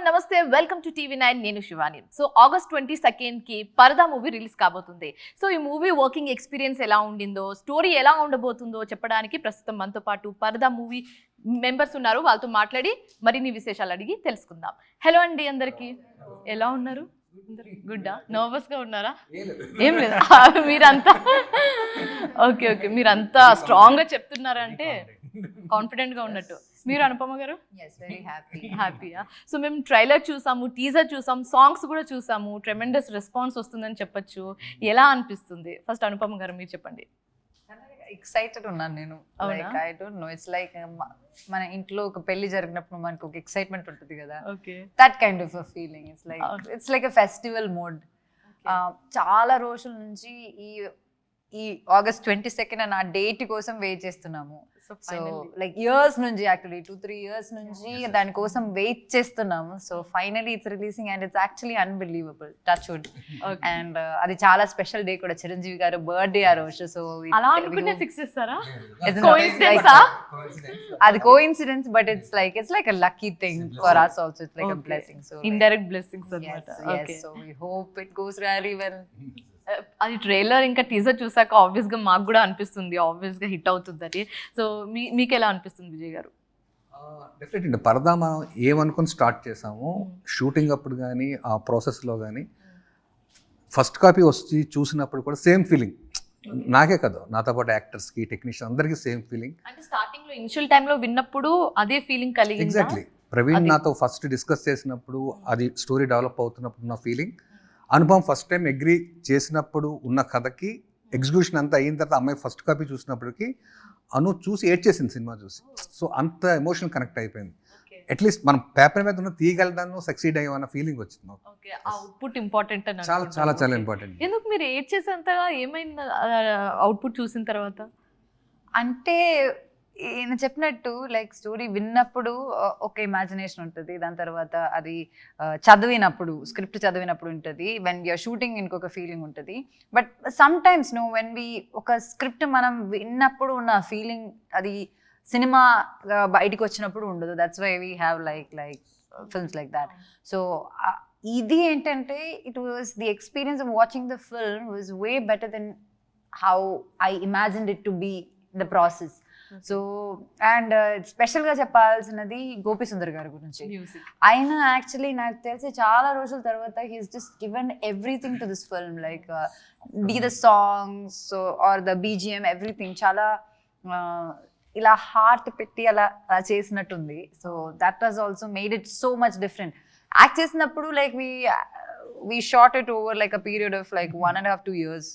నమస్తే, welcome to TV9. నేను Shivani. So August 22 కి పరదా మూవీ రిలీజ్ కాబోతుంది. సో ఈ మూవీ వర్కింగ్ ఎక్స్పీరియన్స్ ఎలా ఉండిందో, స్టోరీ ఎలా ఉండబోతుందో చెప్పడానికి ప్రస్తుతం మనతో పాటు పరదా మూవీ మెంబర్స్ ఉన్నారు. వాళ్ళతో మాట్లాడి మరిన్ని విశేషాలు అడిగి తెలుసుకుందాం. హలో అండి అందరికి, ఎలా ఉన్నారు? గుడ్డా? నర్వస్ గా ఉన్నారా? ఏం లేదు, మీరంతా ఓకే ఓకే, మీరంతా స్ట్రాంగ్ గా చెప్తున్నారంటే కాన్ఫిడెంట్ గా ఉన్నట్టు. మీరు అనుపమ గారు? హ్యాపీయా? సో మేము ట్రైలర్ చూసాము, టీజర్ చూసాము, సాంగ్స్ కూడా చూసాము. ట్రెమెండస్ రెస్పాన్స్ వస్తుందని చెప్పొచ్చు. ఎలా అనిపిస్తుంది? ఫస్ట్ అనుపమ గారు మీరు చెప్పండి. ఎక్సైటెడ్ ఉన్నాను నేను. Like I don't know, it's like మన ఇంట్లో ఒక పెళ్లి జరిగినప్పుడు మనకు ఒక ఎక్సైట్మెంట్ ఉంటుంది కదా, that kind of feeling. It's like a festival mode. చాలా రోజుల నుంచి ఈ ఆగస్ట్ 22 అన్న డేట్ కోసం వెయిట్ చేస్తున్నాము. సో లైక్ ఇయర్స్ నుంచి, యాక్చువల్లీ 2-3 ఇయర్స్ నుంచి దానికోసం వెయిట్ చేస్తున్నాము. So finally it's releasing and it's actually unbelievable. Touch wood. And అది చాలా స్పెషల్ డే కూడా, చిరంజీవి గారు బర్త్డే ఆ రోజు. సో అది coincidence, but it's like a lucky thing for us also. It's like a blessing. So indirect blessings అన్నమాట. Okay, so we hope it goes really well. అది trailer ఇంకా టీజర్ చూసాక obvious గా మాకు కూడా అనిపిస్తుంది ఆబ్వియస్ గా హిట్ అవుతుందని. సో మీకు ఎలా అనిపిస్తుంది విజయ్ గారు? డెఫినెట్ అండి. పరదా మనం ఏమనుకుని స్టార్ట్ చేసాము, షూటింగ్ అప్పుడు కానీ ఆ ప్రాసెస్లో కానీ ఫస్ట్ కాపీ వచ్చి చూసినప్పుడు కూడా సేమ్ ఫీలింగ్. నాకే కదా, నాతో పాటు యాక్టర్స్కి, టెక్నీషియన్ అందరికీ సేమ్ ఫీలింగ్. అంటే స్టార్టింగ్ లో ఇనిషియల్ టైంలో విన్నప్పుడు అదే ఫీలింగ్ కలిగింది. ఎగ్జాక్ట్లీ. ప్రవీణ్ నాతో ఫస్ట్ డిస్కస్ చేసినప్పుడు, అది స్టోరీ డెవలప్ అవుతున్నప్పుడు ఉన్న ఫీలింగ్. అనుభవం ఫస్ట్ టైం అగ్రీ చేసినప్పుడు ఉన్న కథకి ఎగ్జిక్యూషన్ అంతా అయిన తర్వాత అమ్మాయి ఫస్ట్ కాపీ చూసినప్పటికీ చూసి ఏడ్చేసింది సినిమా చూసి. సో అంత ఎమోషనల్ కనెక్ట్ అయిపోయింది. అట్లీస్ట్ మనం పేపర్ మీద ఉన్న తీయగలదాను, సక్సీడ్ అయ్యామన్న ఫీలింగ్ వచ్చింది. Output important. చాలా చాలా చాలా ఇంపార్టెంట్. ఎందుకు మీరు ఏడ్చేసేంతగా ఏమైంది అవుట్పుట్ చూసిన తర్వాత? అంటే ఈయన చెప్పినట్టు లైక్ స్టోరీ విన్నప్పుడు ఒక ఇమాజినేషన్ ఉంటుంది, దాని తర్వాత అది చదివినప్పుడు, స్క్రిప్ట్ చదివినప్పుడు ఉంటుంది, వెన్ యూఆర్ షూటింగ్ ఇంకొక ఫీలింగ్ ఉంటుంది. But sometimes when we ఒక స్క్రిప్ట్ మనం విన్నప్పుడు ఉన్న ఫీలింగ్ అది సినిమా బయటికి వచ్చినప్పుడు ఉండదు. That's why we have like films like that. So ఇది ఏంటంటే it was the experience of watching the film was way better then how I imagined it to be the process. So and స్పెషల్గా చెప్పాల్సినది గోపి సుందర్ గారి గురించి. ఆయన actually నాకు తెలిసి చాలా రోజుల తర్వాత he's just given everything to this film, like the songs or the BGM, everything చాలా ఇలా హార్ట్ పెట్టి అలా చేసినట్టుంది. So that was also made it so much different. Act చేసినప్పుడు like we shot it over like a period of like 1.5-2 years.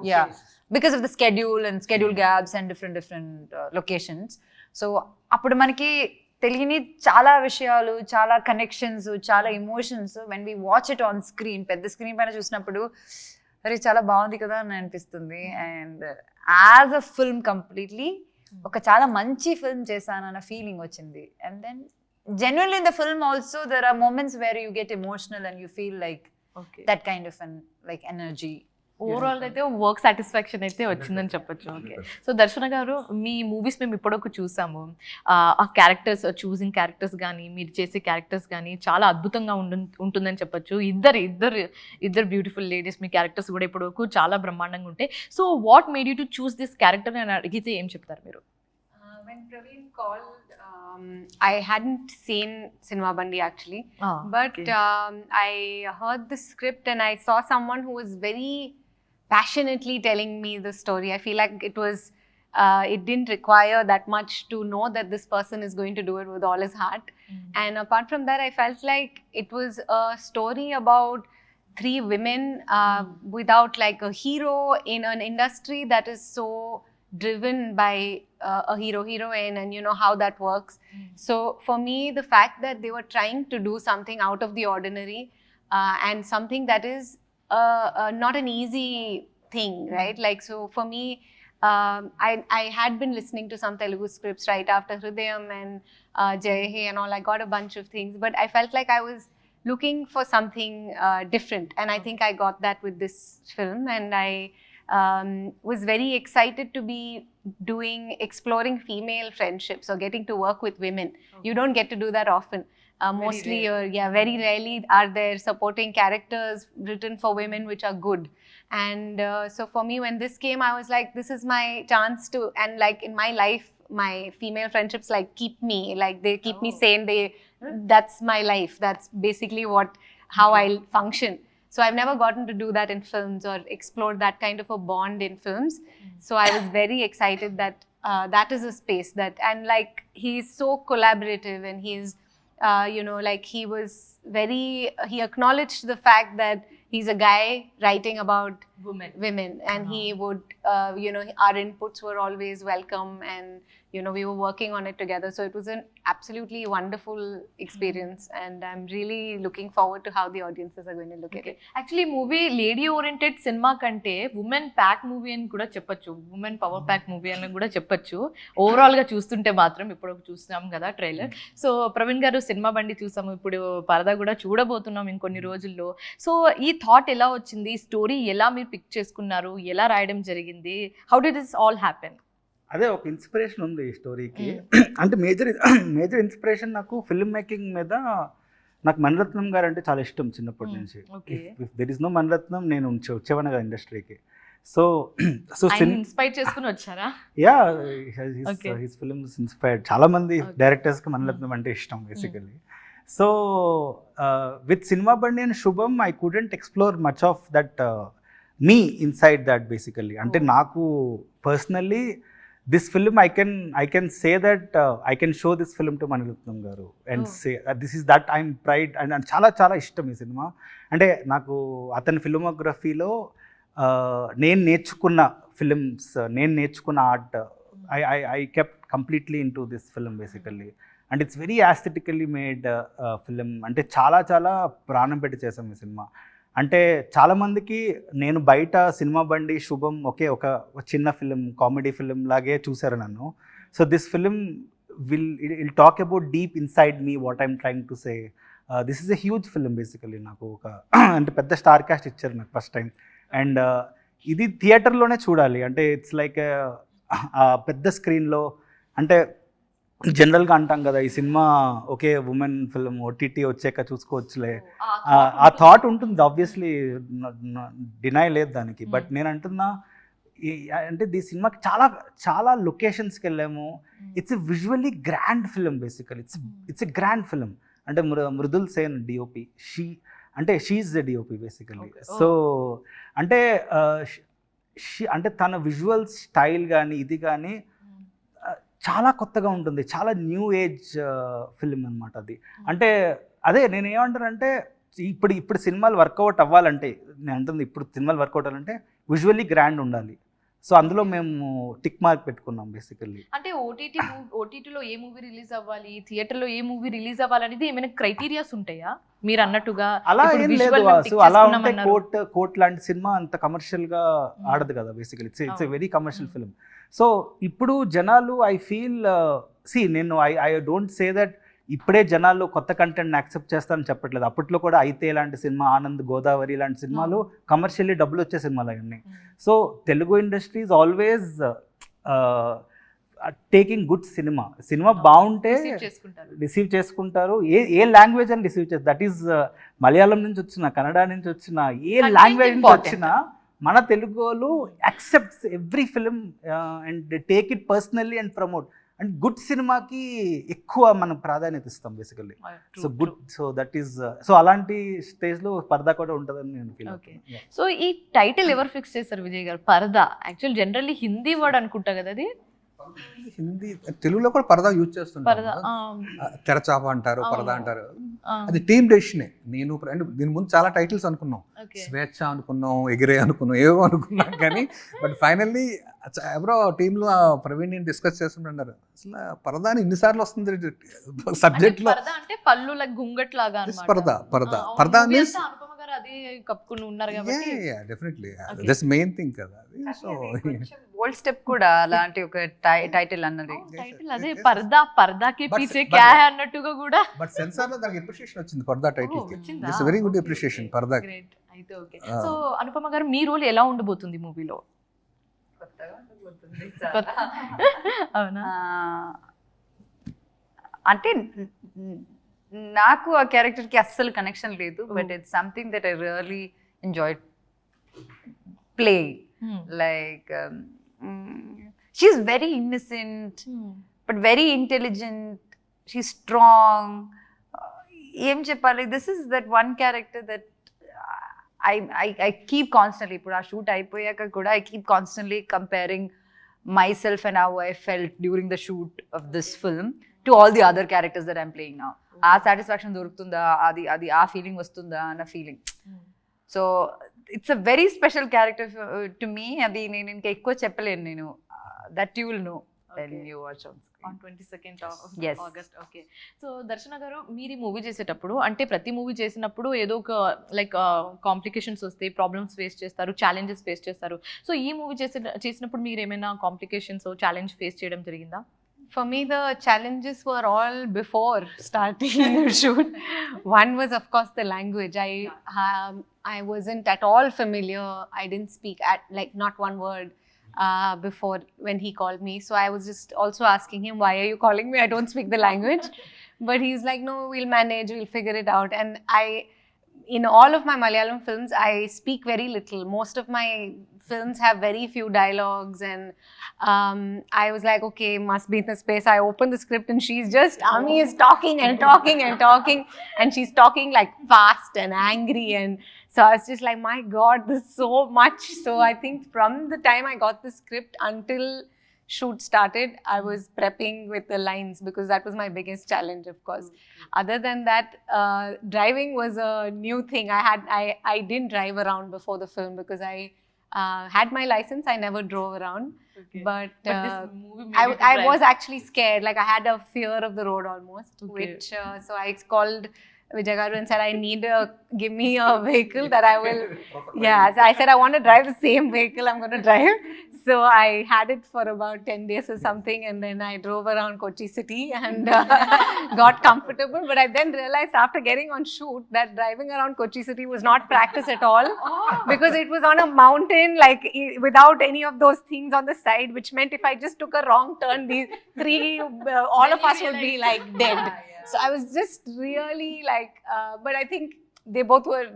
Yes. Because of the schedule gaps and different locations. So appudu manaki తెలియని చాలా విషయాలు, చాలా connections, చాలా emotions when we watch it on screen, పెద్ద screen పైన చూసినప్పుడు అరే చాలా బాగుంది కదా అని అనిపిస్తుంది. And as a film completely ఒక చాలా మంచి ఫిల్మ్ చేశానన్న ఫీలింగ్ వచ్చింది. And then genuinely in the film also there are moments where you get emotional and you feel like that kind of an like energy. Overall అయితే work satisfaction అయితే వచ్చిందని చెప్పొచ్చు. Okay, so దర్శన గారు, మీ movies మేము ఇప్పటివరకు చూసాము. ఆ క్యారెక్టర్స్, చూసింగ్ క్యారెక్టర్స్ కానీ, మీరు చేసే క్యారెక్టర్స్ కానీ చాలా అద్భుతంగా ఉంటుందని చెప్పొచ్చు. ఇద్దరు బ్యూటిఫుల్ లేడీస్, మీ క్యారెక్టర్స్ కూడా ఇప్పటివరకు చాలా బ్రహ్మాండంగా ఉంటాయి. So what made you to choose this character అని అడిగితే ఏం చెప్తారు మీరు? When Praveen called, I hadn't seen Cinema Bandi actually, but I heard the script and I saw someone who was very passionately telling me the story. I feel like it didn't require that much to know that this person is going to do it with all his heart. And apart from that, I felt like it was a story about 3 women without like a hero in an industry that is so driven by a heroine, and you know how that works. So for me, the fact that they were trying to do something out of the ordinary and something that is not an easy thing, right? Like, so for me, I had been listening to some Telugu scripts right after Hridayam and Jai He and all. I got a bunch of things, but I felt like I was looking for something different, and I think I got that with this film. And I was very excited to be exploring female friendships or getting to work with women. You don't get to do that often. Mostly, very rarely are there supporting characters written for women which are good. And so for me, when this came, I was like, this is my chance to, and like in my life, my female friendships like keep me, like they keep me sane. That's my life. That's basically how I function. So I've never gotten to do that in films or explore that kind of a bond in films. So I was very excited that that is a space that, and like he's so collaborative, and he's like he acknowledged the fact that he's a guy writing about women, and he would our inputs were always welcome, and we were working on it together. So it was an absolutely wonderful experience, and I'm really looking forward to how the audiences are going to look at it. Actually movie lady oriented cinema కంటే women pack movie అని కూడా చెప్పొచ్చు, women power pack movie అని కూడా చెప్పొచ్చు overall గా చూస్తుంటే మాత్రం. ఇప్పుడు చూస్తున్నాం కదా ట్రైలర్. సో ప్రవీణ్ గారు సినిమా బండి చూసాము, ఇప్పుడు పరదా కూడా చూడబోతున్నాం ఇంకొన్ని రోజుల్లో. సో ఈ థాట్ ఎలా వచ్చింది, స్టోరీ ఎలా మీరు పిక్ చేసుకున్నారు, ఎలా రాయడం జరిగింది, how did this all happen? అదే ఒక ఇన్స్పిరేషన్ ఉంది ఈ స్టోరీకి. అంటే మేజర్ ఇన్స్పిరేషన్ నాకు ఫిల్మ్ మేకింగ్ మీద. నాకు మణిరత్నం గారు అంటే చాలా ఇష్టం చిన్నప్పటి నుంచి. If there is no Mani Ratnam నేను వచ్చేవాను కదా ఇండస్ట్రీకి. సో ఇన్స్పైర్ చేసుకుని వచ్చారా? Yeah, his films inspired. చాలా మంది డైరెక్టర్స్కి మణిరత్నం అంటే ఇష్టం basically. So with Cinema Bandi and Subham I couldn't explore much of that me inside that basically. అంటే నాకు personally this film I can say that I can show this film to Maniratnam garu and say this is that I'm pride and చాలా ఇష్టం ఈ cinema. అంటే నాకు అతని ఫిల్మోగ్రఫీలో నేను నేర్చుకున్న ఫిల్మ్స్, నేను నేర్చుకున్న art, I kept completely into this film basically, and it's very aesthetically made film. అంటే చాలా ప్రాణం పెట్టి చేసాం ఈ సినిమా. అంటే చాలామందికి నేను బయట సినిమా బండి శుభం ఒక చిన్న ఫిలిం, కామెడీ ఫిలిం లాగే చూసారు నన్ను. So this film will talk about deep inside me what I'm trying to say. This is a huge film basically. నాకు అంటే పెద్ద స్టార్ కాస్ట్ ఇచ్చారు నాకు ఫస్ట్ టైం, అండ్ ఇది థియేటర్లోనే చూడాలి. అంటే ఇట్స్ లైక్ పెద్ద స్క్రీన్లో. అంటే జనరల్గా అంటాం కదా ఈ సినిమా ఒకే ఉమెన్ ఫిల్మ్ ఓటీటీ వచ్చాక చూసుకోవచ్చులే, ఆ థాట్ ఉంటుంది ఆబ్వియస్లీ, డినై లేదు దానికి. బట్ నేను అంటున్నా అంటే ఈ సినిమాకి చాలా లొకేషన్స్కి వెళ్ళాము. It's a visually grand film basically. It's a grand film. అంటే Mridul Sen DOP, she's the DOP basically. So అంటే తన విజువల్ స్టైల్ కానీ ఇది కానీ చాలా కొత్తగా ఉంటుంది, చాలా న్యూ ఏజ్ ఫిలిం అనమాట అది. అంటే అదే నేను ఏమంటానంటే ఇప్పుడు సినిమాలు వర్కౌట్ అవ్వాలంటే, నేను అంటుంది ఇప్పుడు సినిమాలు వర్కౌట్ అవ్వాలంటే విజువల్లీ గ్రాండ్ ఉండాలి. సో అందులో మేము టిక్ మార్క్ పెట్టుకున్నాం బేసికల్లీ. అంటే ఓటీటీలో ఏ మూవీ రిలీజ్ అవ్వాలి, థియేటర్లో ఏ మూవీ రిలీజ్ అవ్వాలి అనేది ఏమైనా క్రైటీరియాస్ ఉంటాయా మీరు అన్నట్టుగా? అలా ఏం లేదు. సో అలా ఉంటే కోర్ట్ లాంటి సినిమా అంత కమర్షియల్ గా ఆడదు కదా basically. It's a very commercial film. So ఇప్పుడు జనాలు ఐ ఫీల్ నేను ఐ డోంట్ సే దట్ ఇప్పుడే జనాలు కొత్త కంటెంట్ని యాక్సెప్ట్ చేస్తారని చెప్పట్లేదు. అప్పట్లో కూడా అయితే లాంటి సినిమా, ఆనంద్, గోదావరి లాంటి సినిమాలు కమర్షియల్లీ డబ్బులు వచ్చే సినిమాలు అవన్నీ. So Telugu industry is always taking good cinema బాగుంటే రిసీవ్ చేసుకుంటారు. ఏ లాంగ్వేజ్ అని రిసీవ్ చేస్తారు, దట్ ఈస్ మలయాళం నుంచి వచ్చిన, కన్నడ నుంచి వచ్చిన, ఏ లాంగ్వేజ్ నుంచి వచ్చినా మన తెలుగు వాళ్ళు accepts every film and take it personally and promote. And good సినిమాకి ఎక్కువ మనం ప్రాధాన్యత ఇస్తాం బేసికల్లీ. సో దట్ ఈస్ అలాంటి స్టేజ్లో పరదా కూడా ఉంటుందని నేను ఫీల్ అవుతాను. సో ఈ టైటిల్ ఎవరు ఫిక్స్ చేశారు విజయ్ గారు? పరదా యాక్చువల్ జనరల్లీ హిందీ వర్డ్ అనుకుంటా కదా అది. హిందీ, తెలుగులో కూడా పరదా యూజ్ చేస్తుంటారు. తెరచాప అంటారు, పరదా అంటారు. అది టీమ్ డెసిషనే. నేను దీని ముందు చాలా టైటిల్స్ అనుకున్నాం, స్వేచ్ఛ అనుకున్నాం, ఎగిరే అనుకున్నాం, ఏవో అనుకున్నాం. కానీ బట్ ఫైనల్లీ ఎవరో టీంలో ప్రవీణ్ నేను డిస్కస్ చేస్తుంటారు, అసలు పరదాని ఇన్నిసార్లు వస్తుంది సబ్జెక్ట్ లో. అంటే పళ్ళు గుంగట్ లాగా పరదా మీన్స్ అది కప్పుకుని ఉన్నారు కాబట్టి డెఫినెట్లీ దట్స్ మెయిన్ థింగ్ కదా. సో బోల్డ్ స్టెప్ కూడా అలాంటి ఒక టైటిల్ అన్నది. టైటిల్ అదే పర్దాకి పీచే క్యా హై అన్నట్టుగా కూడా. బట్ సెన్సార్ లో దానికి అప్రిషియేషన్ వచ్చింది పర్దా టైటిల్ కి. It's very good appreciation purdah. Great. అయితే ఓకే. సో అనుపమ గారు మీ రోల్ ఎలా ఉండబోతుంది మూవీలో? అవునా? అంటే నాకు ఆ క్యారెక్టర్కి అస్సలు కనెక్షన్ లేదు, but it's something that I really enjoyed playing. Like she's very innocent but very intelligent, she's strong. Em cheppali, this is that one character that I keep constantly, ఇప్పుడు ఆ షూట్ అయిపోయాక కూడా I keep constantly comparing myself and how I felt during the shoot of this film to all the other characters that I'm playing now. ఆ satisfaction దొరుకుతుందా, అది ఆ feeling వస్తుందా అన్న feeling. So it's a very special character to me. అది నేను ఇంకా ఎక్కువ చెప్పలేను నేను. That you will know when you watch on screen. On 22nd of Yes. August. Okay. So దర్శన గారు, మీరు ఈ మూవీ చేసేటప్పుడు, అంటే ప్రతి మూవీ చేసినప్పుడు ఏదో ఒక లైక్ కాంప్లికేషన్స్ వస్తాయి, ప్రాబ్లమ్స్ ఫేస్ చేస్తారు, ఛాలెంజెస్ ఫేస్ చేస్తారు. సో ఈ మూవీ చేసినప్పుడు మీరు ఏమైనా కాంప్లికేషన్స్ ఛాలెంజ్ ఫేస్ చేయడం జరిగిందా? For me, the challenges were all before starting the shoot. One was, of course, the language. I wasn't at all familiar. I didn't speak like not one word before when he called me. So I was just also asking him, why are you calling me? I don't speak the language. But he's like, no, we'll manage, we'll figure it out. And in all of my Malayalam films, I speak very little. Most of my films have very few dialogues, and I was like, okay, must be in the space. I opened the script and she's just, Ami is talking and talking and talking, and she's talking like fast and angry, and so I was just like, my God, this is so much. So I think from the time I got the script until shoot started, I was prepping with the lines, because that was my biggest challenge, of course. Other than that, driving was a new thing. I didn't drive around before the film because I had my license. I never drove around. Okay. But this movie made you to I drive. was actually scared. Like I had a fear of the road almost, Okay. which so I called Vijay Garu and said, give me a vehicle that I will. Yeah, so I said, I want to drive the same vehicle I'm going to drive. So I had it for about 10 days or something, and then I drove around Kochi city and got comfortable. But I then realized after getting on shoot that driving around Kochi city was not practice at all, because it was on a mountain, like without any of those things on the side, which meant if I just took a wrong turn, these three, all of us would be like dead. So I was just really like, but I think they both were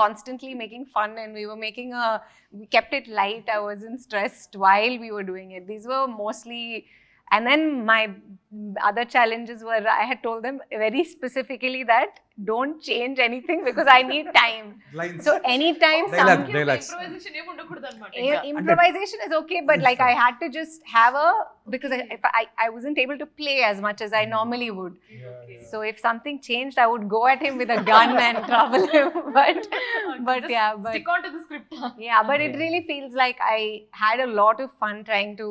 constantly making fun, and we kept it light. I wasn't stressed while we were doing it. These were mostly, and then my other challenges were, I had told them very specifically that don't change anything because I need time. So anytime Dialogues. Improvisation ఏం ఉండకూడదు అన్నమాట. improvisation is okay, but like I had to just have because I wasn't able to play as much as I normally would. So if something changed, I would go at him with a gun and trouble him. But Stick on to the script. yeah, but it really feels like I had a lot of fun trying to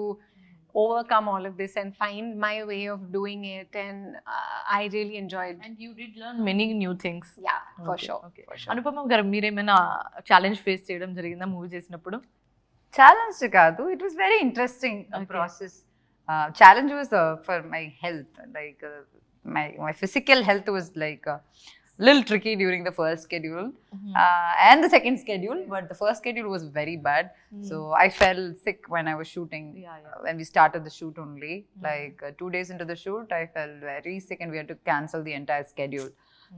overcome all of this and find my way of doing it, and I really enjoyed. And you did learn many new things. Yeah, for Okay, sure. okay. For sure. Anupama గారు, మీరేమైనా challenge face చేయడం జరిగిందా movie చేసినప్పుడు? Challenge కాదు, it was very interesting Okay. Process. Challenge was for my health, like my physical health was like little tricky during the first schedule and the second schedule, but the first schedule was very bad. So I fell sick when I was shooting. When we started the shoot only, like 2 days into the shoot, I felt very sick and we had to cancel the entire schedule.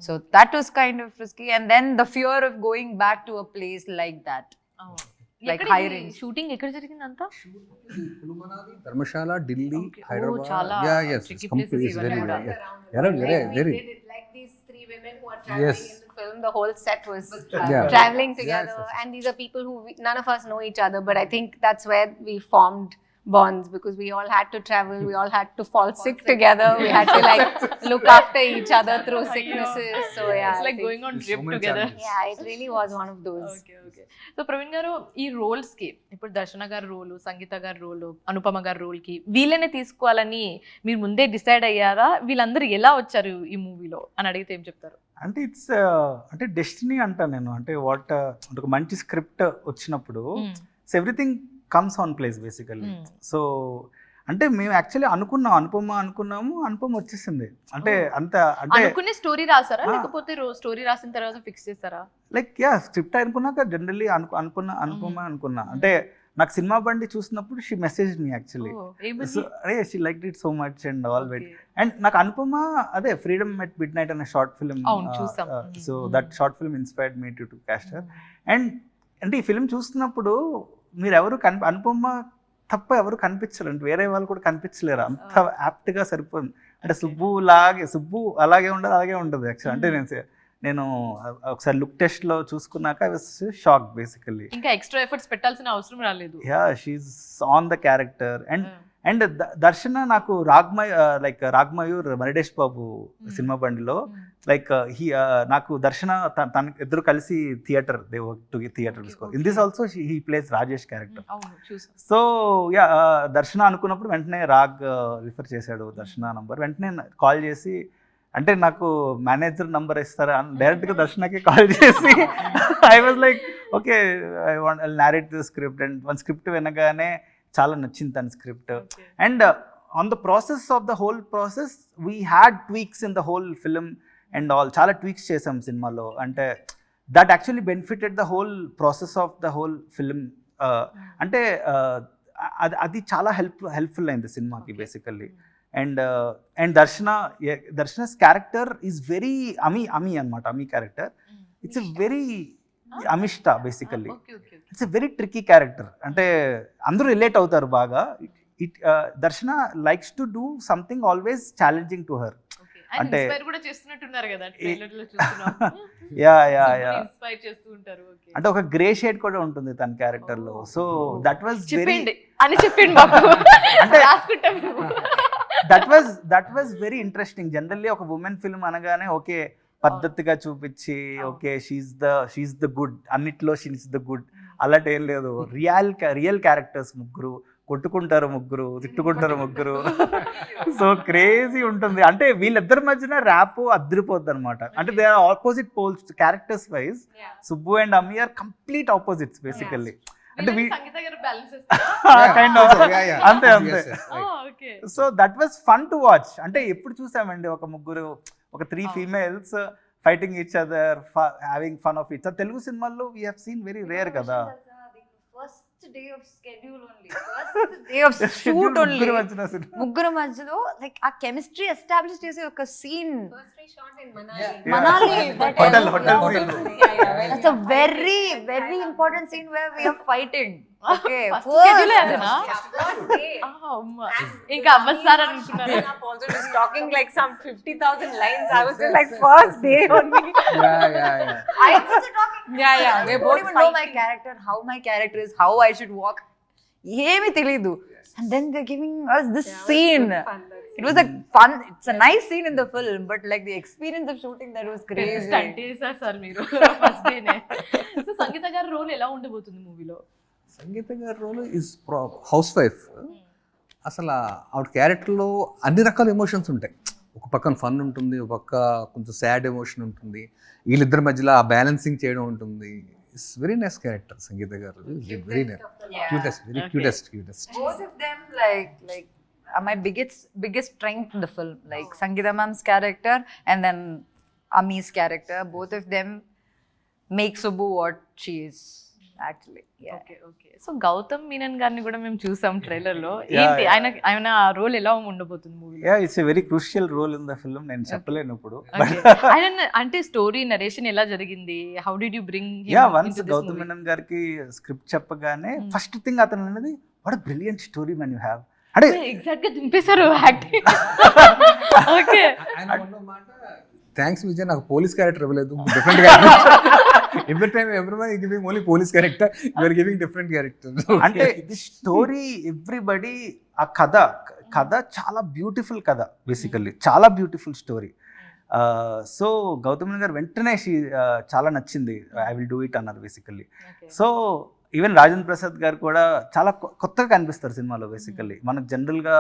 So that was kind of risky, and then the fear of going back to a place like that. Like high range. Shooting ఎక్కడ జరిగింది అంతా? Dharamshala, Delhi, Okay. Oh, Hyderabad. చాలా yes, tricky complete, places it's very, ఇవన్నీ very, కూడా. very, We very. did it like these three women who are traveling Yes. in the film. The whole set was Yeah. traveling together, Yes. and these are people who none of us know each other. But I think that's where we formed bonds, because we all had to travel. We all had to fall sick together. We had to like look after each other through sicknesses. So yeah, It's I like think- going on There's so trip many together. challenges. yeah, it really was one of those. Okay. So Praveen గారు, ఈ roles కి, ఇప్పుడు దర్శన గారి రోలు, సంగీత గారి రోలు, అనుపమ గారి role కి వీళ్ళనే తీసుకోవాలని మీరు ముందే డిసైడ్ అయ్యారా? వీళ్ళందరూ ఎలా వచ్చారు ఈ మూవీలో అని అడిగితే ఏం చెప్తారు? అంటే ఇట్స్ అంటే డెస్టినీ అంటాను నేను. అంటే అంటే ఒక మంచి స్క్రిప్ట్ వచ్చినప్పుడు everything comes on place basically. So అంటే మేము యాక్చువల్లీ అనుపమ వచ్చేసింది. అంటే అంత అంటే అనుకునే స్టోరీ రాసారా, లేకపోతే స్టోరీ రాసిన తర్వాత ఫిక్స్ చేస్తారా? లైక్ స్క్రిప్ట్ అనుకున్నాక జనరల్లీ అనుకున్నా. అంటే నాకు సినిమా బండి చూసినప్పుడు she message me actually. Oh, ఏమని? సో అరే she like it so much and all wet. Okay. And నాకు అనుపమ అదే ఫ్రీడమ్ ఎట్ మిడ్ నైట్ అనే షార్ట్ ఫిల్మ్, అవును, చూసాం. So that short film inspired me to cast her. And అంటే ఈ ఫిల్మ్ చూస్తున్నప్పుడు మీరు ఎవరు అనుపమ తప్ప ఎవరు కనిపించరు, అంటే వేరే వాళ్ళు కూడా కనిపించలేరు, అంత యాప్ట్గా సరిపోతుంది. అంటే సుబ్బు అలాగే ఉండదు, అలాగే ఉంటుంది యాక్చువల్. అంటే నేను ఒకసారి లుక్ టెస్ట్లో చూసుకున్నాక ఐ వాస్ షాక్ బేసికల్లీ. ఇంకా ఎక్స్ట్రా ఎఫర్ట్స్ పెట్టాల్సిన అవసరం రాలేదు. Yeah she's on the character. And Darshana నాకు రాగ్మయూర్ మరిడేష్ బాబు సినిమా బండిలో లైక్ నాకు దర్శన తన ఇద్దరు కలిసి theatre in this also he plays Rajesh character. So yeah దర్శన అనుకున్నప్పుడు వెంటనే రాగ్ రిఫర్ చేశాడు దర్శన నంబర్. వెంటనే కాల్ చేసి, అంటే నాకు మేనేజర్ నంబర్ ఇస్తారా అని డైరెక్ట్గా దర్శనకి కాల్ చేసి I was like okay I want narrate the script. And one script వినగానే చాలా నచ్చింది తన script. And on the process of the whole process we had tweaks in the whole film and all. చాలా tweaks చేసాం సినిమాలో, అంటే that actually benefited the whole process of the whole film. అంటే అది చాలా హెల్ప్ఫుల్ అయింది సినిమాకి basically. And Darshana's character is very Ami అనమాట. అమీ క్యారెక్టర్ ఇట్స్ ఎ వెరీ అమిష్ట basically. It's a very tricky character, అంటే అందరూ రిలేట్ అవుతారు బాగా. Darshana likes to do something always challenging to her. అంటే అంటే ఒక గ్రే షేడ్ కూడా ఉంటుంది తన క్యారెక్టర్ లో. సో దట్ వాజ్ వెరీ అని చెప్పిండు అంటే that was very interesting. Generally ఒక ఉమెన్ ఫిల్మ్ అనగానే ఓకే పద్ధతిగా చూపించి ఓకే షీఈస్ ద గుడ్, అన్నిట్లో షీఈస్ ద గుడ్, అలాంటి ఏం లేదు. రియల్ క్యారెక్టర్స్, ముగ్గురు కొట్టుకుంటారు, ముగ్గురు తిట్టుకుంటారు, ముగ్గురు. సో క్రేజీ ఉంటుంది. అంటే వీళ్ళిద్దరి మధ్యన ర్యాప్ అద్దరిపోద్ది అనమాట. అంటే they are opposite poles characters wise. Subbu and Ammi are complete opposites basically. అంటే కైండ్ ఆఫ్ అంతే అంతే. So that was fun to watch. అంటే ఎప్పుడు చూసామండి ఒక ముగ్గురు, ఒక 3 females fighting each other, having fun of each other. Telugu సినిమాల్లో we have seen very rare కదా. day of schedule only, first day of shoot only, ముగ్గురు మధ్యలో లైక్ ఆ కెమిస్ట్రీ ఎస్టాబ్లిష్ చేసే ఒక scene. Manali, hotel that's a very important scene where we are fighting. Okay, ఇంకా అవ్వసార్ అనుకున్నారు. Also just talking like some 50,000 lines. I was just like first day only. I was talking. Yeah. We both even know my character, how my character is, how I should walk. ఏమీ తెలీదు. And then they're giving us this scene. It was like fun. It's a nice scene in the film, but like the experience of shooting that was crazy. Sir మీరు first డేనే. So సంగీత గారి role ఎలా ఉండబోతుంది మూవీలో? సంగీత గారి role is house wife. అసలు ఆవిడ క్యారెక్టర్లో అన్ని రకాల ఎమోషన్స్ ఉంటాయి. ఒక పక్కన ఫన్ ఉంటుంది, ఒక పక్క కొంచెం సాడ్ ఎమోషన్ ఉంటుంది, వీళ్ళిద్దరి మధ్యలో ఆ బ్యాలెన్సింగ్ చేయడం ఉంటుంది. ఇట్స్ వెరీ నైస్ క్యారెక్టర్ సంగీత గారు. Very nice, cutest, very cutest. Both of them like are my biggest strength in the film. Like Sangeeta ma'am's character and then Ami's character, both of them make Subbu what she is actually. Yeah. Okay. So Gautham Menon గారిని కూడా మేము చూసాం trailer లో. ఏంటి ఆయన role ఎలా ఉండబోతుంది మూవీలో? Yeah it's a very crucial role in the film. నేను చెప్పలేను ఇప్పుడు. ఆయన అంటే స్టోరీ నరేషన్ ఎలా జరిగింది? How did you bring him? Yeah once Gautham Menon గారికి స్క్రిప్ట్ చెప్పగానే ఫస్ట్ థింగ్ అతను అనేది what a brilliant story man you have. అంటే ఎగ్జాక్ట్ గా దింపేశారు యాక్టింగ్. ఓకే, థ్యాంక్స్ విజయ్, నాకు పోలీస్ క్యారెక్టర్ ఇవ్వలేదు, different character. Every time everyone giving only police character, you are giving different character. అంటే ది స్టోరీ ఎవ్రీబడి, ఆ కథ చాలా బ్యూటిఫుల్ కథ బేసికల్లీ, చాలా బ్యూటిఫుల్ స్టోరీ. సో గౌతమ్ గారు వెంటనే చాలా నచ్చింది, ఐ విల్ డూ ఇట్ అన్నారు basically. So even Rajendra Prasad గారు కూడా చాలా కొత్తగా కనిపిస్తారు సినిమాలో బేసికల్లీ. మనకు జనరల్గా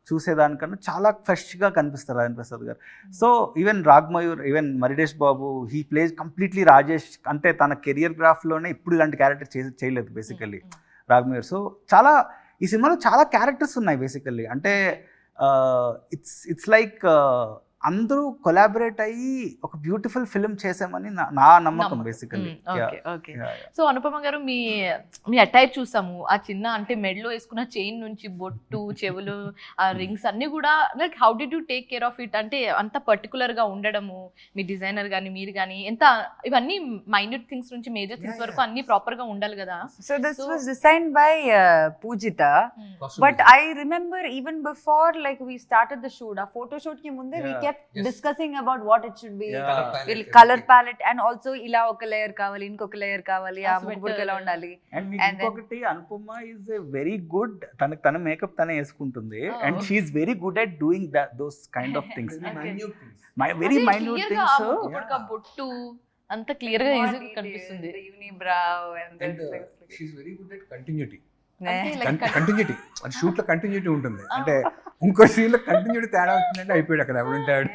చూసేదానికన్నా చాలా ఫ్రెష్గా కనిపిస్తారు రాజేంద్ర ప్రసాద్ గారు. So even Ragmayur, even మరిడేష్ Babu, he plays completely Rajesh. అంటే తన కెరియర్ గ్రాఫ్లోనే ఇప్పుడు ఇలాంటి క్యారెక్టర్ చేయలేదు బేసికల్లీ రాగ్మయూర్. సో చాలా ఈ సినిమాలో చాలా క్యారెక్టర్స్ ఉన్నాయి బేసికల్లీ. అంటే ఇట్స్ లైక్ అందరూ కొలాబరేట్ అయ్యి ఒక బ్యూటిఫుల్ ఫిల్మ్ చేసామని నా నమ్మకం basically. Okay okay. So Anupama గారు మీ అటైర్ చూసాము, ఆ చిన్న అంటే మెడలో వేసుకున్న చైన్ నుంచి బొట్టు, చెవులు, ఆ రింగ్స్ అన్ని కూడా like how did you take care of it? అంటే అంత పర్టికులర్ గా ఉండడము, మీ డిజైనర్ కానీ మీరు కానీ ఎంత ఇవన్నీ మైన్యూట్ థింగ్స్ నుంచి మేజర్ థింగ్స్ వరకు అన్ని ప్రాపర్ గా ఉండాలి కదా. So this was designed by Pujita. But I remember even before like we started the shoot, our photo shoot ki munde we kept discussing about what it should be, color palette and also ila oka layer kavali, inkoka layer kavali, aa mukupudku ela undali. And ఇంకొకటి Anupama is a very good, తన makeup తనే వేసుకుంటుంది and she is very good at doing those kind of things. Very minute things. బొట్టు అంత clear గా ఈజీగా కనిపిస్తుంది. The unibrow and this things. She is very good at continuity. అంటే continuity అది షూట్ లో కంటిన్యూటీ ఉంటుంది. అంటే ఇంకో సీన్ లో కంటిన్యూటీ తేడా వచ్చిందంటే అయిపోయాడు అక్కడ ఎవడుంటాడు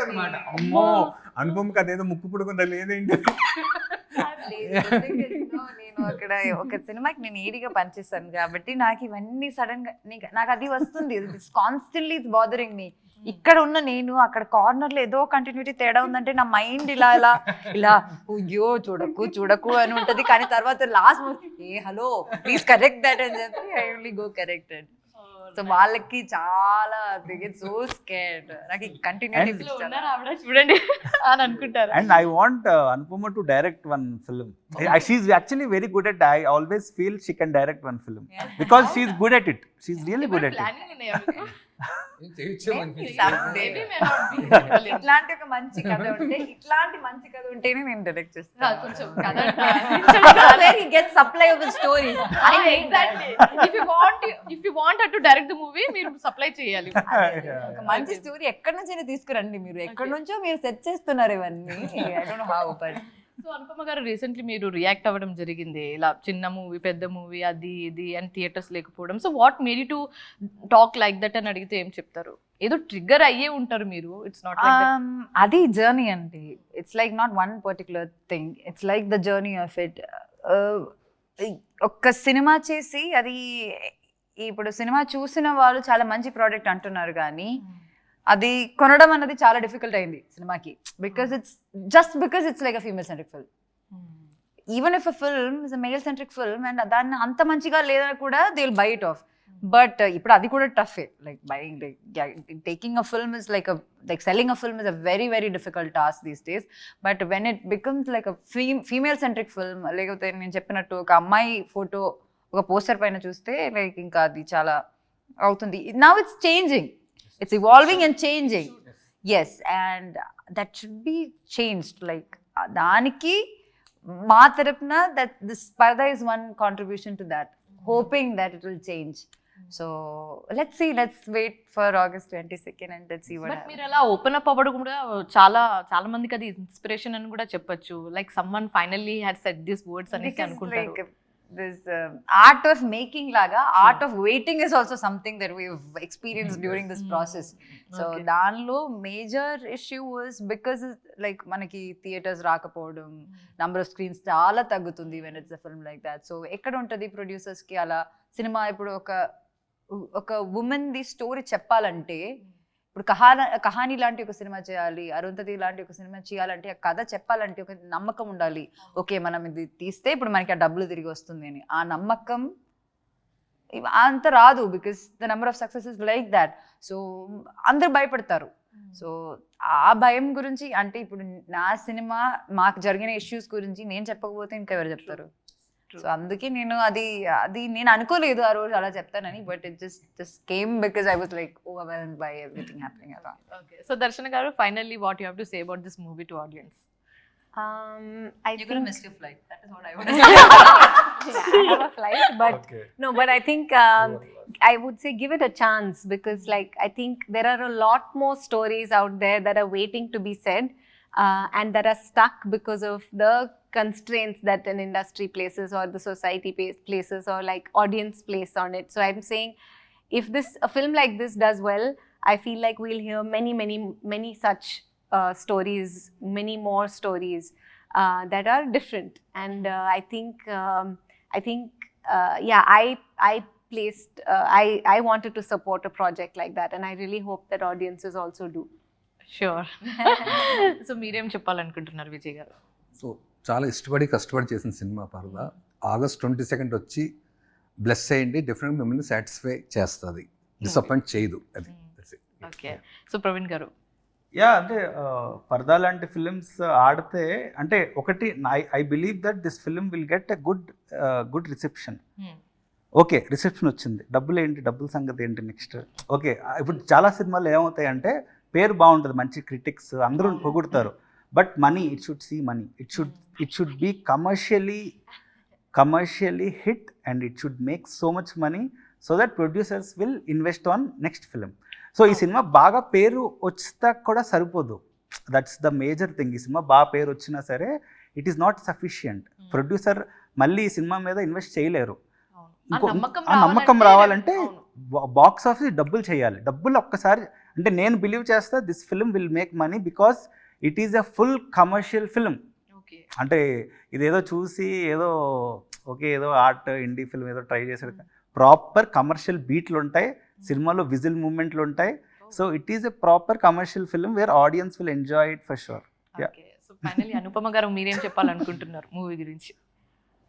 అనమాట. అమ్మో అనుపమకి అదేదో ముక్కు పుడుకుందా లేదేంటి. నేను అక్కడ ఒక సినిమాకి నేను ఏడిగా పనిచేస్తాను కాబట్టి నాకు ఇవన్నీ సడన్ గా నాకు అది వస్తుంది. Constantly it's bothering me. ఇక్కడ ఉన్న నేను అక్కడ కార్నర్ లో ఏదో కంటిన్యూటీ తేడా ఉందంటే నా మైండ్ ఇలా ఇలా ఇలా అయ్యో చూడకు అని ఉంటది. కానీ తర్వాత last hello please correct that అని చెప్పి I only go corrected. So వాళ్ళకి చాలా సో స్కేర్డ్ నాకు కంటిన్యూటీ చూడండి అని అనుకుంటారు. And I want Anupama to direct one film. She is actually very good at. I always feel she can direct one film because she is good at it. She is really good at it. ఇట్లాంటి ఒక మంచి కథ ఉంటే ఇట్లాంటి మంచి కథ ఉంటేనే నేను డైరెక్ట్ చేస్తాను. కొంచెం supply of story if you want to direct the movie మీరు సప్లై చేయాలి. ఒక మంచి స్టోరీ ఎక్కడి నుంచైనా తీసుకురండి. మీరు ఎక్కడి నుంచో మీరు సెట్ చేస్తున్నారు ఇవన్నీ. I don't know how but so Anupama గారు రీసెంట్లీ మీరు రియాక్ట్ అవ్వడం జరిగింది, ఇలా చిన్న మూవీ పెద్ద మూవీ అది ఇది అండ్ థియేటర్స్ లేకపోవడం. So what made you to talk like that అని అడిగితే ఏం చెప్తారు? ఏదో ట్రిగ్గర్ అయ్యే ఉంటారు మీరు. ఇట్స్ నాట్ అది జర్నీ అండి. It's like not one particular thing, it's like the journey of it. ఒక్క సినిమా చేసి అది ఇప్పుడు సినిమా చూసిన వాళ్ళు చాలా మంచి ప్రోడక్ట్ అంటున్నారు కానీ అది కొనడం అన్నది చాలా డిఫికల్ట్ అయింది సినిమాకి. Because it's like a female centric film. Even if a film is a male centric film and దాన్ని అంత మంచిగా లేదని కూడా they will buy it off. But ఇప్పుడు అది కూడా టఫే. Like buying taking a film is like selling a film is a very very difficult task these days. But when it becomes like a female centric film, లేకపోతే నేను చెప్పినట్టు ఒక అమ్మాయి photo ఒక పోస్టర్ పైన చూస్తే లైక్ ఇంకా అది చాలా అవుతుంది. Now it's changing, it's evolving and changing. Yes, and that should be changed. Like daniki ma tarapna that this Parda is one contribution to that, hoping that it will change. So let's see, let's wait for August 22nd and let's see what happens. మీరు అలా open up అవ్వడం కూడా చాలా మందికి అది inspiration అని కూడా చెప్పొచ్చు. Like someone finally had said this words అనేసి అనుకుంటారు. This art of making laga, art of waiting is also something that we've experienced during this process. So danlo major issue was because like manaki theaters raakapovam, number of screens chaala taggutundi when it's a film like that. So ekkada untadi producers ki ala cinema ippudu oka woman di story cheppalante ఇప్పుడు కహాని లాంటి ఒక cinema చేయాలి, అరుంధతి లాంటి ఒక cinema చేయాలంటే ఆ కథ చెప్పాలంటే ఒక నమ్మకం ఉండాలి. ఓకే మనం ఇది తీస్తే ఇప్పుడు మనకి ఆ డబ్బులు తిరిగి వస్తుంది అని. ఆ నమ్మకం అంత రాదు because the number of success is like that. So అందరు భయపడతారు. సో ఆ భయం గురించి అంటే ఇప్పుడు నా సినిమా మాకు జరిగిన ఇష్యూస్ గురించి నేను చెప్పకపోతే ఇంకెవరు చెప్తారు? సో అందుకే నేను అది నేను అనుకోలేదు ఆ రోజు అలా చెప్తానని. But it just came because I was like overwhelmed by everything happening around. Okay, so దర్శన గారు finally what you have to say about this movie to audience? You're going to miss your flight. That is what I would say. Yeah, I have a flight, but Okay. no, but I think I would say give it a chance because like I think there are a lot more stories out there that are waiting to be said and that are stuck because of the constraints that an industry places or the society places or like audience place on it. So I'm saying if a film like this does well, I feel like we'll hear many such stories, many more stories that are different. And I think yeah, I placed. I wanted to support a project like that, and I really hope that audiences also do. Sure. So మీరేం చెప్పాలనుకుంటున్నారు విజయ్ గారు? So చాలా ఇష్టపడి కష్టపడి చేసిన cinema పరదా. August 22 వచ్చి bless చేయండి, డెఫినెట్గా మిమ్మల్ని సాటిస్ఫై చేస్తుంది, డిసప్పాయింట్ చేయదు. అది ఓకే. సో ప్రవీణ్ గారు? యా, అంటే పర్దా లాంటి ఫిలిమ్స్ ఆడితే అంటే ఒకటి I believe that this film will get a good reception. Okay, reception వచ్చింది, డబ్బులు ఏంటి, డబ్బుల సంగతి ఏంటి నెక్స్ట్? ఓకే, ఇప్పుడు చాలా సినిమాలు ఏమవుతాయంటే పేరు బాగుంటుంది, మంచి క్రిటిక్స్ అందరూ పొగుడతారు, but money, it should see money, it should be commercially hit and it should make so much money so that producers will invest on next film. So ఈ సినిమా బాగా పేరు వచ్చినా కూడా సరిపోదు, దట్స్ ద మేజర్ థింగ్. ఈ సినిమా బాగా పేరు వచ్చినా సరే it is not sufficient. Producer మళ్ళీ ఈ సినిమా మీద ఇన్వెస్ట్ చేయలేరు. ఆ నమ్మకం రావాలంటే బాక్స్ ఆఫీస్ డబ్బులు చేయాలి. డబ్బులు ఒక్కసారి అంటే నేను బిలీవ్ చేస్తా this film will make money because it is a full commercial film. అంటే ఇదేదో చూసి ఏదో ఓకే ఏదో ఆర్ట్ ఇండీ ఫిల్మ్ ఏదో ట్రై చేశాడు, ప్రాపర్ కమర్షియల్ బీట్లు ఉంటాయి సినిమాలో, విజిల్ మూమెంట్లు ఉంటాయి. So it is a proper commercial film where audience will enjoy it for sure. So finally Anupama గారు మీరేం చెప్పాలనుకుంటున్నారు మూవీ గురించి?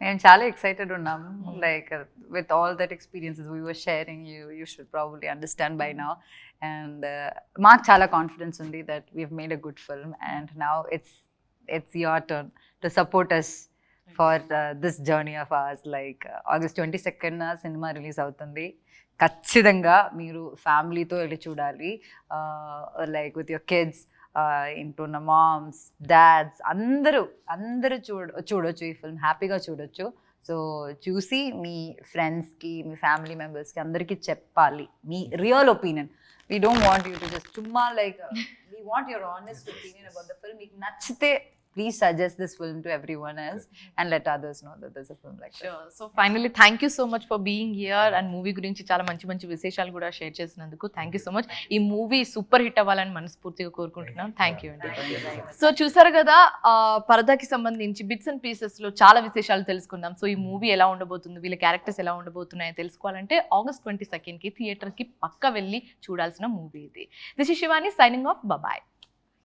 మేము చాలా ఎక్సైటెడ్ ఉన్నాము. Like with all that experiences we were sharing, you should probably understand by now. And మాకు చాలా confidence ఉంది that we have made a good film and now it's your turn to support us for this journey of ours. Like August 22nd cinema release అవుతుంది. ఖచ్చితంగా మీరు ఫ్యామిలీతో వెళ్ళి చూడాలి. Like with your kids, ఇంట్లో మామ్స్, డాడ్స్ అందరూ చూడొచ్చు ఈ ఫిల్మ్, హ్యాపీగా చూడొచ్చు. సో చూసి మీ ఫ్రెండ్స్కి, మీ ఫ్యామిలీ మెంబర్స్కి అందరికీ చెప్పాలి మీ real opinion. We don't want you to just చుమ్మా like we want your honest opinion about the film. మీకు నచ్చితే please suggest this film to everyone else and let others know that there's a film like this. Sure. So finally, thank you so much for being here and movie గురించి చాలా మంచి విశేషాలు కూడా share చేసినందుకు thank you so much. ఈ movie super hit అవ్వాలని మనస్ఫూర్తిగా కోరుకుంటున్నాం. థ్యాంక్ యూ అండి. సో చూసారు కదా, పరదాకి సంబంధించి బిట్స్ అండ్ పీసెస్ లో చాలా విశేషాలు తెలుసుకుందాం. సో ఈ మూవీ ఎలా ఉండబోతుంది, వీళ్ళ క్యారెక్టర్స్ ఎలా ఉండబోతున్నాయో తెలుసుకోవాలంటే August 22nd థియేటర్ కి పక్క వెళ్ళి చూడాల్సిన మూవీ ఇది. This is Shivani signing off. Bye.